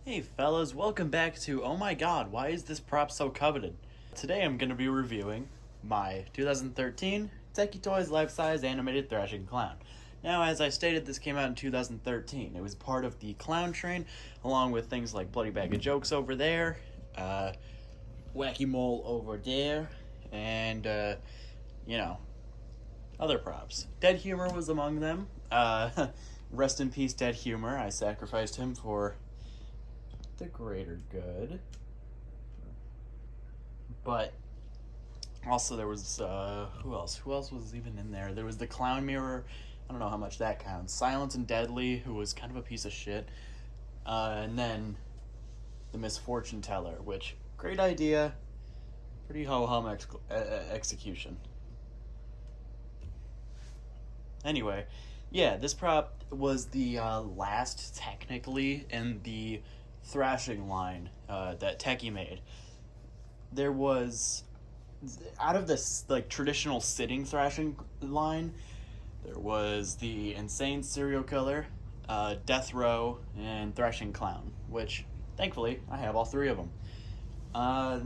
Hey fellas, welcome back to Oh My God, why is this prop so coveted? Today I'm going to be reviewing my 2013 Tekky Toys life-size animated Thrashing Clown. Now, as I stated, this came out in 2013. It was part of the Clown Train, along with things like Bloody Bag of Jokes over there, Wacky Mole over there, and, other props. Dead Humor was among them. Rest in peace, Dead Humor. I sacrificed him for the greater good. But also there was who else was even in there? There was the Clown Mirror. I don't know how much that counts. Silent and Deadly, who was kind of a piece of shit. And then the Misfortune Teller, which great idea, pretty ho-hum execution. Anyway, yeah, this prop was the last technically in the Thrashing line that Tekky made. There was, out of this like traditional sitting Thrashing line, there was the Insane Serial Killer, Death Row, and Thrashing Clown, which thankfully I have all three of them.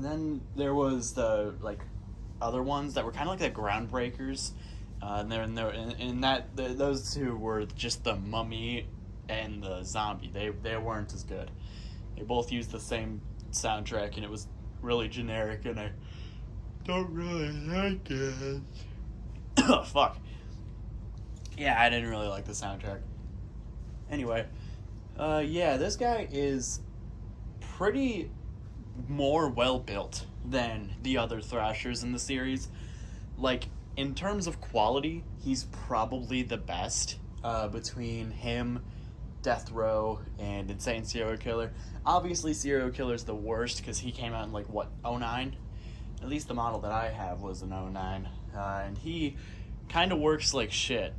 Then there was the like other ones that were kind of like the Groundbreakers. Those two were just the Mummy and the Zombie. They weren't as good. They both used the same soundtrack, and it was really generic, and I don't really like it. Fuck. Yeah, I didn't really like the soundtrack. Anyway, yeah, this guy is pretty more well built than the other Thrashers in the series. Like, in terms of quality, he's probably the best between him, Death Row, and Insane Serial Killer. Obviously, Serial Killer's the worst because he came out in, like, what, 09? At least the model that I have was an 09. And he kind of works like shit.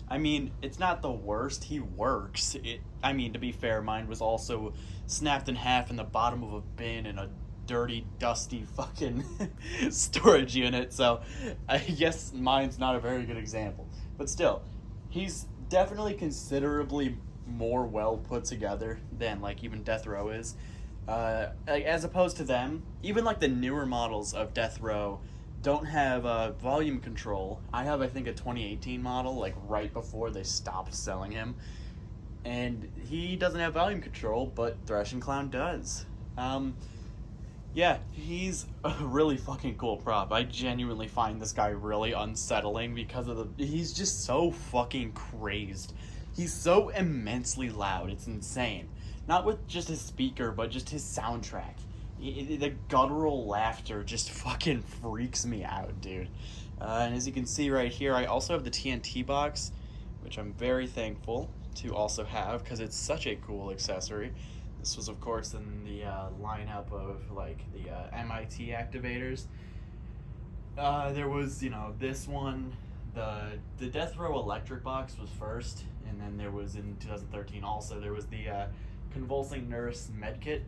I mean, it's not the worst. He works. To be fair, mine was also snapped in half in the bottom of a bin in a dirty, dusty fucking storage unit, so I guess mine's not a very good example. But still, he's definitely considerably more well put together than like even Death Row is. Like, as opposed to them, even like the newer models of Death Row don't have volume control. I have, I think, a 2018 model, like right before they stopped selling him, and he doesn't have volume control, but Thrashing Clown does. Yeah, he's a really fucking cool prop. I genuinely find this guy really unsettling because he's just so fucking crazed. He's so immensely loud, it's insane. Not with just his speaker, but just his soundtrack. The guttural laughter just fucking freaks me out, dude. And as you can see right here, I also have the TNT box, which I'm very thankful to also have because it's such a cool accessory. This was, of course, in the lineup of like the MIT activators. There was, this one. The Death Row electric box was first, and then there was in 2013 also there was the Convulsing Nurse medkit,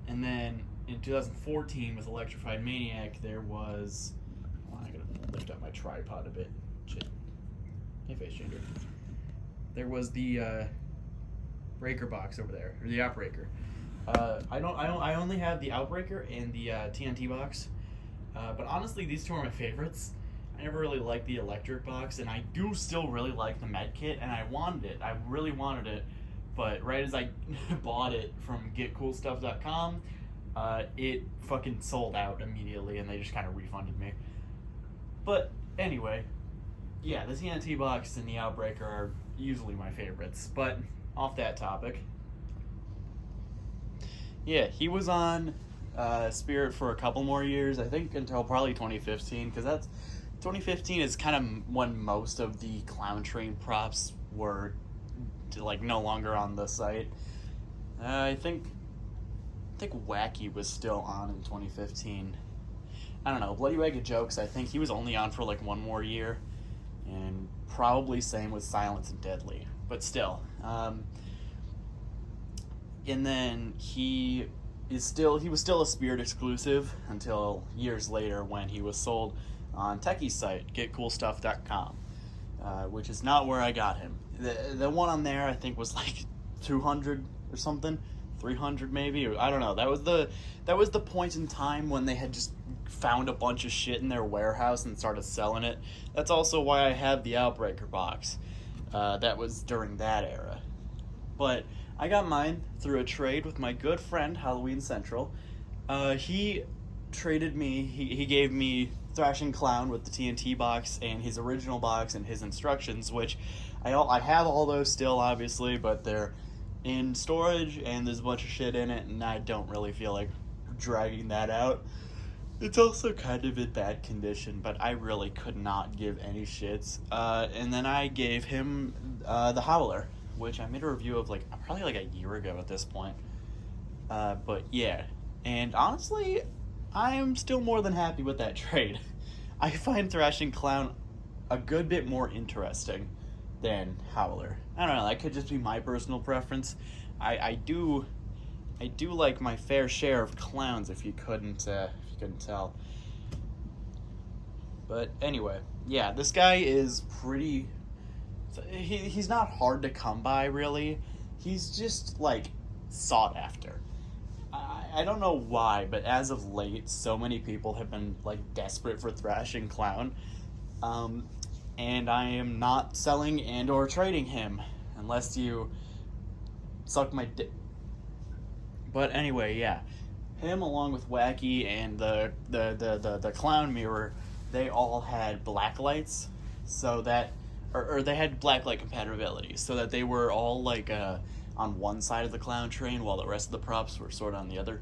and then in 2014 with Electrified Maniac there was. Hold on, I gotta lift up my tripod a bit. Shit. Hey, face changer. There was the breaker box over there, or the Outbreaker. I only have the Outbreaker and the TNT box, but honestly, these two are my favorites. I never really liked the electric box, and I do still really like the med kit, and I wanted it. I really wanted it, but right as I bought it from getcoolstuff.com, it fucking sold out immediately, and they just kind of refunded me. But anyway, yeah, the TNT box and the Outbreaker are usually my favorites, but off that topic. Yeah, he was on Spirit for a couple more years, I think until probably 2015, because 2015 is kind of when most of the Clown Train props were like no longer on the site. I think Wacky was still on in 2015. I don't know, Bloody Bag of Jokes, I think he was only on for like one more year, and probably same with Silence and Deadly, but still. And then he was still a Spirit exclusive until years later when he was sold on Tekky's site, getcoolstuff.com, which is not where I got him. The one on there I think was like 200 or something, 300 maybe, or I don't know. That was the point in time when they had just found a bunch of shit in their warehouse and started selling it. That's also why I have the Outbreaker box. That was during that era. But I got mine through a trade with my good friend Halloween Central. He traded me. He gave me Thrashing Clown with the TNT box and his original box and his instructions, which I have all those still, obviously, but they're in storage and there's a bunch of shit in it, and I don't really feel like dragging that out. It's also kind of in bad condition, but I really could not give any shits. And then I gave him the Howler, which I made a review of probably like a year ago at this point. But yeah, and honestly, I am still more than happy with that trade. I find Thrashing Clown a good bit more interesting than Howler. I don't know, that could just be my personal preference. I do like my fair share of clowns, if you couldn't tell. But anyway, yeah, this guy is pretty. He's not hard to come by, really. He's just sought after. I don't know why, but as of late, so many people have been desperate for Thrashing Clown, and I am not selling and or trading him unless you suck my dick. But anyway, yeah, him along with Wacky and the Clown Mirror, they all had black lights, so that or they had blacklight compatibility, so that they were all on one side of the clown train while the rest of the props were sort of on the other.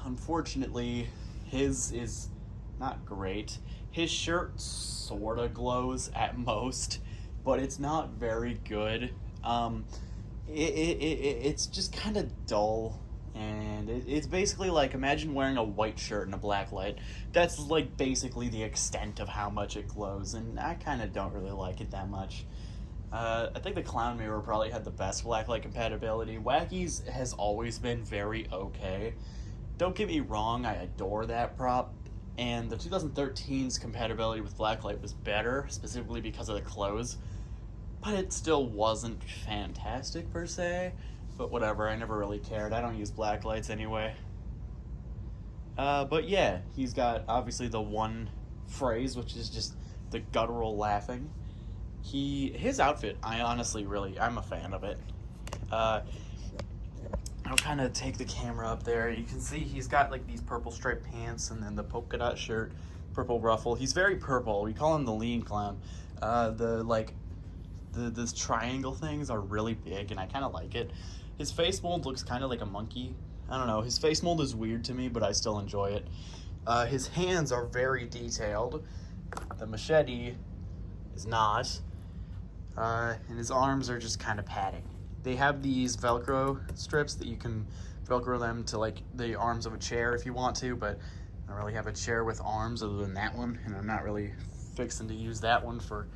Unfortunately, his is not great. His shirt sort of glows at most, but it's not very good. It's just kind of dull, and it's basically imagine wearing a white shirt and a black light. That's basically the extent of how much it glows, and I kind of don't really like it that much. I think the Clown Mirror probably had the best blacklight compatibility. Wacky's has always been very okay. Don't get me wrong, I adore that prop, and the 2013's compatibility with blacklight was better, specifically because of the clothes, but it still wasn't fantastic per se. But whatever, I never really cared. I don't use blacklights anyway. But yeah, he's got obviously the one phrase, which is just the guttural laughing. His outfit, I'm a fan of it. I'll kind of take the camera up there. You can see he's got these purple striped pants and then the polka dot shirt, purple ruffle. He's very purple. We call him the lean clown. These triangle things are really big, and I kind of like it. His face mold looks kind of like a monkey. I don't know. His face mold is weird to me, but I still enjoy it. His hands are very detailed. The machete is not. And his arms are just kind of padding. They have these Velcro strips that you can Velcro them to the arms of a chair if you want to, but I don't really have a chair with arms other than that one, and I'm not really fixing to use that one for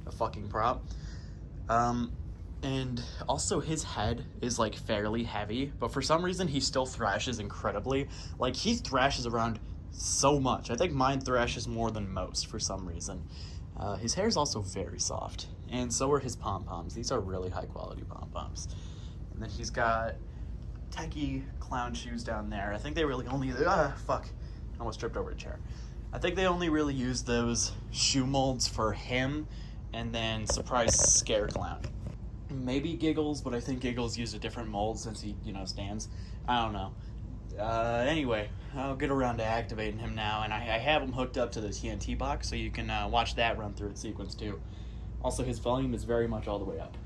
a fucking prop. And also his head is fairly heavy, but for some reason he still thrashes incredibly. He thrashes around so much. I think mine thrashes more than most for some reason. His hair is also very soft, and so are his pom-poms. These are really high-quality pom-poms. And then he's got Tekky clown shoes down there. I think they really only... fuck. I almost tripped over a chair. I think they only really use those shoe molds for him, and then Surprise Scare Clown. Maybe Giggles, but I think Giggles used a different mold since he, stands. I don't know. Anyway, I'll get around to activating him now, and I have him hooked up to the TNT box, so you can watch that run through its sequence too. Also, his volume is very much all the way up.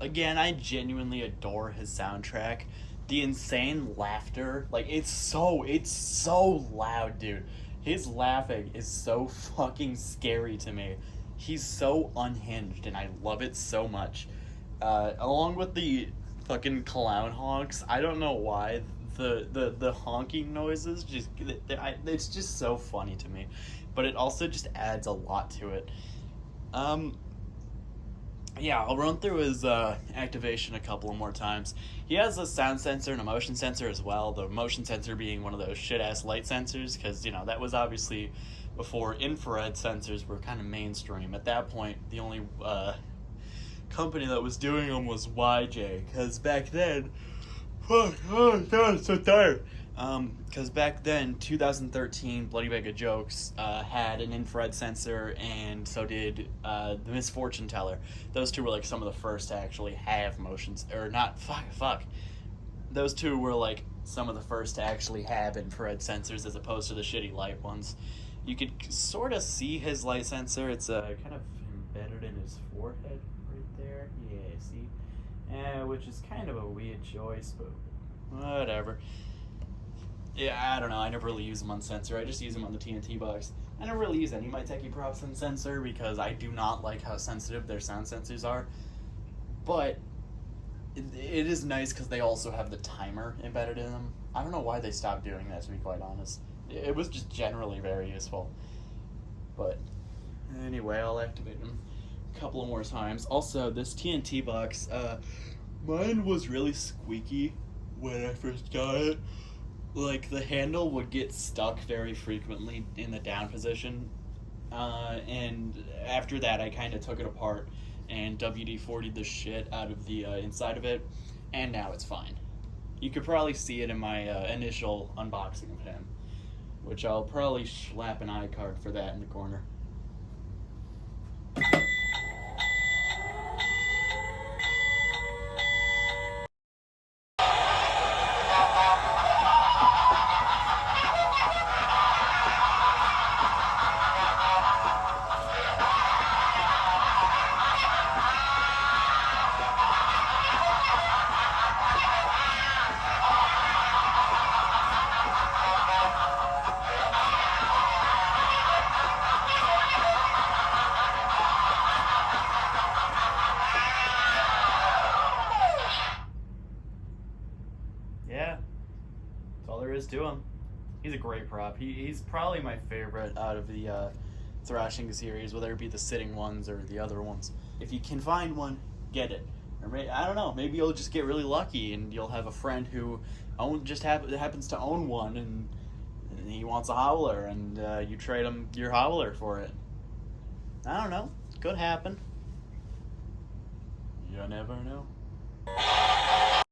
Again, I genuinely adore his soundtrack. The insane laughter, it's so loud, dude. His laughing is so fucking scary to me. He's so unhinged, and I love it so much. Along with the fucking clown honks, I don't know why the honking noises it's just so funny to me, but it also just adds a lot to it. Um, yeah, I'll run through his activation a couple of more times. He has a sound sensor and a motion sensor as well. The motion sensor being one of those shit ass light sensors, because that was obviously before infrared sensors were kind of mainstream. At that point, the only company that was doing them was YJ, because back then, fuck, oh god, I'm so tired. Because back then, 2013, Bloody Bag of Jokes had an infrared sensor, and so did the Misfortune Teller. Those two were like some of the first to actually have motions, or not. Fuck. Those two were like some of the first to actually have infrared sensors, as opposed to the shitty light ones. You could sort of see his light sensor. It's kind of embedded in his forehead right there. Yeah, see, which is kind of a weird choice, but whatever. Yeah, I don't know. I never really use them on sensor. I just use them on the TNT box. I never really use any of my Tekky props on sensor because I do not like how sensitive their sound sensors are. But it is nice because they also have the timer embedded in them. I don't know why they stopped doing that, to be quite honest. It was just generally very useful. But anyway, I'll activate them a couple of more times. Also, this TNT box, mine was really squeaky when I first got it. Like, the handle would get stuck very frequently in the down position. And after that, I kind of took it apart and WD-40'd the shit out of the inside of it, and now it's fine. You could probably see it in my initial unboxing of him, which I'll probably slap an iCard for that in the corner. Yeah, that's all there is to him. He's a great prop. He's probably my favorite out of the Thrashing series, whether it be the sitting ones or the other ones. If you can find one, get it. Or I don't know, maybe you'll just get really lucky and you'll have a friend who happens to own one, and he wants a howler, and you trade him your howler for it. I don't know. Could happen. You never know.